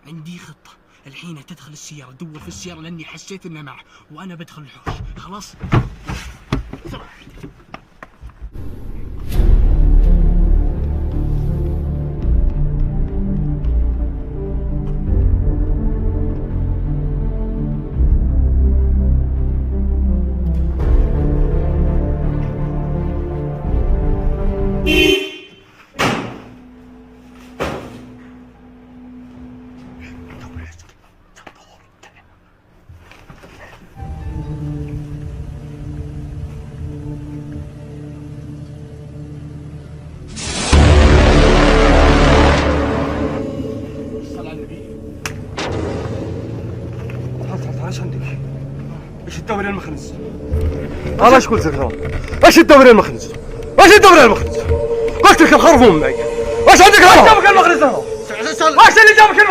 عندي خطة. الحين تدخل السيارة، دور في السيارة لاني حسيت انه معه، وانا بدخل الحوش. خلاص؟ بسرعة. ايش عندك؟ ايش الدوري المخنز؟ انا ايش قلت لك الان؟ ايش الدوري المخنز؟ ايش الدوري المخنز؟ قلت لك الخرف مو معي. ايش عندك الان؟ ايش جابك المخنز؟ ايش اللي جابك المخنز؟